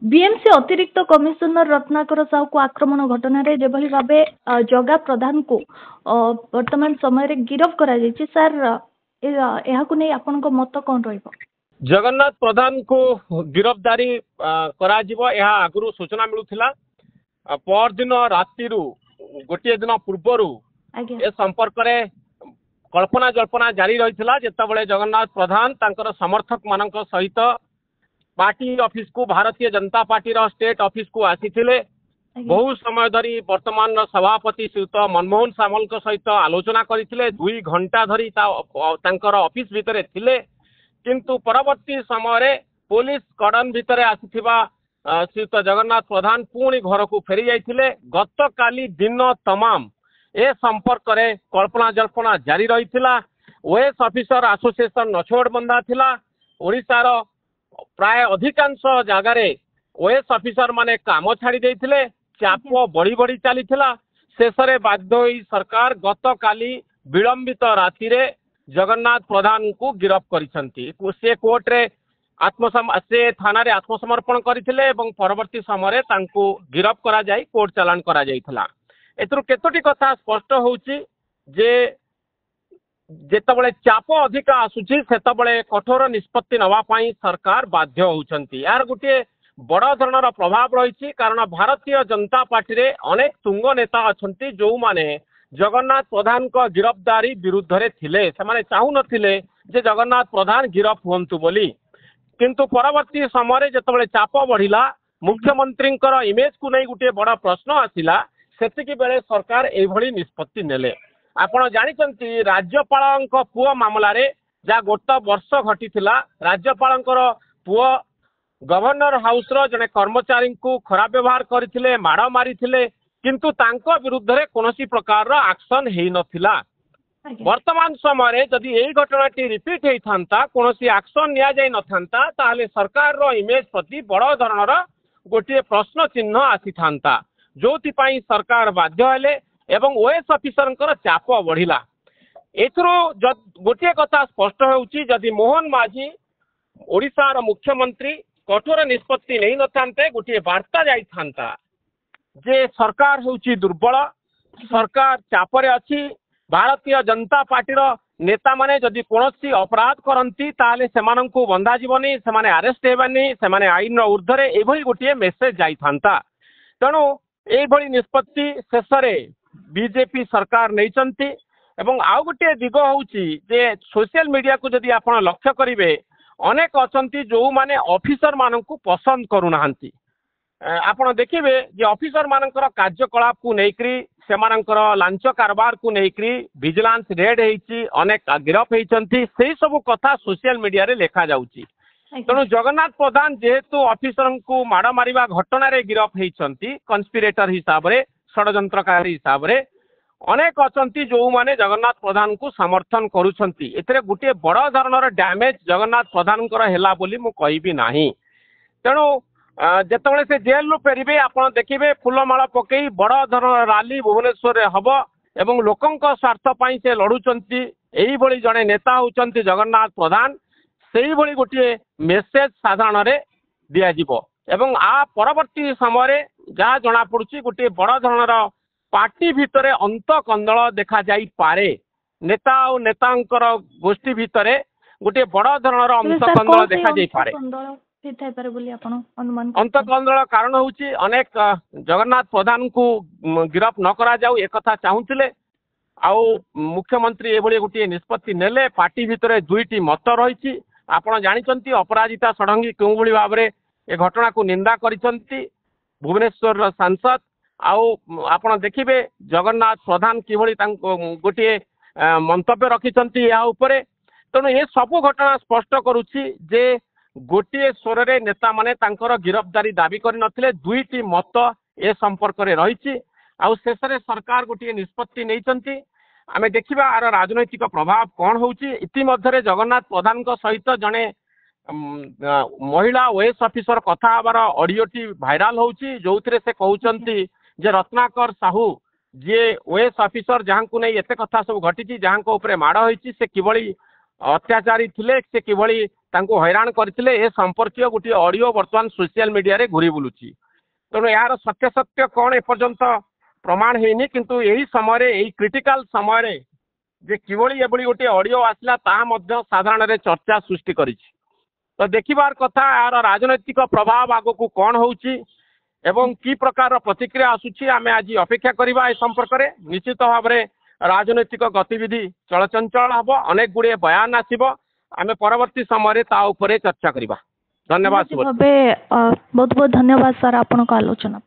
BMC अतिरिक्त commissioner Ratnakar Sahu को आक्रमण घटना रे जेभली भाबे जगा प्रधान को वर्तमान समय रे गिरफ्त करा जायछि सर एहा को नै आपनको मत कोन रहइबो? जगन्नाथ प्रधान को गिरफ्तारी करा जिवो एहा आगुरु सूचना मिलुथिला पर दिन राति रु गोटे दिन पूर्वरु ए संपर्क रे कल्पना जल्पना जारी रहिथिला जेतबेले जगन्नाथ प्रधान तांकर समर्थक मानक सहित पार्टी ऑफिस को भारतीय जनता पार्टी रो स्टेट ऑफिस को आसीथिले बहु समय धरी वर्तमान सभापति श्रीयुत मनमोहन सामल सहित आलोचना करथिले 2 घंटा धरी तांकर ऑफिस भितरे थिले किंतु परवर्ती समय रे पुलिस कड़न भितरे आसीथिबा श्रीयुत जगन्नाथ प्रधान पुणी घर को फेरी जाइथिले। गत काली दिन तमाम ए संपर्क रे कल्पना जल्पना जारी रहिथिला। ओएस ऑफिसर एसोसिएशन नछोड़ बंदा थिला। ओडिसा रो प्राय अधिकांश जगार ओएस ऑफिसर माने काम छाड़ी देथिले। चाप बढ़ी बढ़ी चलीथिला। शेष रे बाध्य होई सरकार गत काली विलंबित राति रे जगन्नाथ प्रधान को गिरफ्त करिसंती। से कोर्ट रे से थाना रे आत्मसमर्पण करथिले एवं परवर्ती समय तांको गिरफ्त करा जाई कोर्ट चालान करा जाइथिला। एतरु केतोटी कथा स्पष्ट होउची जे जेतबळे चाप अधिक आसुची सेतबळे कठोर निष्पत्ति नवा पाई सरकार बाध्य होउचंती। यार गुटे बड़ धरणर प्रभाव रही कारण भारतीय जनता पार्टी रे अनेक तुंग नेता अछंती जो माने जगन्नाथ प्रधान को गिरफ्तारी विरुद्ध रे थिले। से माने चाहू नथिले जे जगन्नाथ प्रधान गिरफ्त हुंतु बोली किंतु परवर्ती समय जेतबळे चाप बढ़िला मुख्यमंत्री इमेज को नहीं गुटे बड़ प्रश्न आसिला सेतिकी बेले सरकार एभली निष्पत्ति नेले। आपण जानिचंती राज्यपाल पुओ मामला रे जा गोट वर्ष घटीथिला राज्यपाल पुओ गवर्नर हाउस रो जने कर्मचारी को खराब व्यवहार करथिले माड़ मारिथिले किंतु तांको विरुद्ध रे कोनोसी प्रकार रो एक्शन हेई नथिला। वर्तमान समय जदि यही घटनाटी रिपीट होता कौन एक्शन निया जाई नथांता ताहले सरकार रो इमेज प्रति बड़ धरणर गोटे प्रश्न चिन्ह आसी थांता जोथिपाई सरकार बाध्य हेले एवं ओएस ऑफिसर चाप बढ़िला। एथरो गोटे कथा स्पष्ट होउची जदि मोहन माझी ओडिसा रो मुख्यमंत्री कठोर निष्पत्ति नहीं नथांते गोटे वार्ता जाई थांता जे सरकार होउची दुर्बल सरकार चापरे अछि। भारतीय जनता पार्टी रो नेता माने जदि कोनोसी अपराध करंती ताले सेमान को बंधा जीवनी सेमाने अरेस्ट हेबानी सेमाने आईन रो ऊर्ध्वरे एभली गोटे मेसेज जाई थांता। तेणु एभली निष्पत्ति शेष रे बीजेपी सरकार नैचंती एवं आउ गोटे दिग होउची जे सोशल मीडिया को जदि आपण लक्ष्य करिवे अनेक अछंती जो माने ऑफिसर मानन को पसंद करू नाहंती। आपण देखिबे जे ऑफिसर मानकर कार्यकलाप को नेकरी सेमानकर लांच कारबार को नेकरी विजिलेंस रेड हेची अनेक गिरफ हेचंती सेही सब कथा सोशल मीडिया रे लेखा जाउची। तेणु जगन्नाथ प्रधान जेहेतु ऑफिसर को माड़ मारिबा घटना रे गिरफ हेचंती कन्स्पिरेटर हिसाब रे षडयंत्रकारी हिसाब रे अनेक अछंती जो माने जगन्नाथ प्रधान को समर्थन करूछंती। एतरे गुटे बड़ धरणर डैमेज जगन्नाथ प्रधान हेला बोली मु कहिबी नाही। तेणु जेतबळे से जेल रू फेरिबे आपण देखिबे फुलमाला पकई बड़ धरण रैली भुवनेश्वर रे हबो एवं लोकंक स्वार्थ पई से लडुचंती। एही भली जणे नेता होचंती जगन्नाथ प्रधान सेही भली गोटे मेसेज साधारण रे दिया जिवो एवं आ परवर्ती समय रे जहा जना पडुची गोटे बड़ धरणर पार्टी भितरे अंत कंदल देखा जाई पारे। नेता और नेतांकर गोष्ठी भितरे गोटे बड़ धरणर अंत कंदल देखा जाई पारे। अंत कंदल कारण होउची अनेक जगन्नाथ प्रधान को गिरफ्त न करा जाऊ एक कथा चाहूतिले आउ मुख्यमंत्री एभली गोटे निष्पत्ति नेले। पार्टी भितरे दुईटी मत रही। आपण जानिचंती अपराजिता षडंगी केउ भली भाव रे ए घटना को निंदा करिसंती भुवनेश्वर सांसद आउ आपण देखिबे जगन्नाथ प्रधान किभली तांको गोटे मंतव्य रखिसंती या उपरे। तेणु ए सब घटना स्पष्ट करुची जे गोटे स्वर रे नेता माने तांकर गिरफ्तारी दाबी करि नथिले। दुईटी मत ए संपर्क रे रहिछि आउ शेष रे सरकार गोटे निष्पत्ति नैचंती। आमे देखिबा आर राजनैतिक प्रभाव कौन होउची। इति मध्यरे जगन्नाथ प्रधान को सहित जणे महिला ओएस ऑफिसर कथा हबार ऑडियोटी वायरल होउची जोथिरे से कहउचंती जे रत्नाकर साहू जे ओएस ऑफिसर जहां को नहीं एते कथा सब घटिची जहां को ऊपर माड़ होइची से किभली अत्याचारी थिले से किभली तांको हैरान करथिले ए संपर्कीय गोटे ऑडियो वर्तमान सोशल मीडिया रे घुरी बुलुची तेणु यार सत्य सत्य कौन एपर्यंत प्रमाण हैनी किंतु यही समय यही क्रिटिकल समय जे किभଳି एभଳି गोटे ऑडियो आसला ता मध्य साधारण रे चर्चा सृष्टि करिछि तो देखिबार कथा यार राजनैतिक प्रभाव आगो कौन होउची एवं की प्रकार प्रतिक्रिया आसुची आमे आज अपेक्षा करबा ए संपर्क रे निश्चित भाव में राजनैतिक गतिविधि चलचंचल हम अनेक गुड़े बयान आसब आम परवर्ती समय ता उपरे चर्चा करबा। धन्यवाद बहुत बहुत धन्यवाद सर आपन को आलोचना।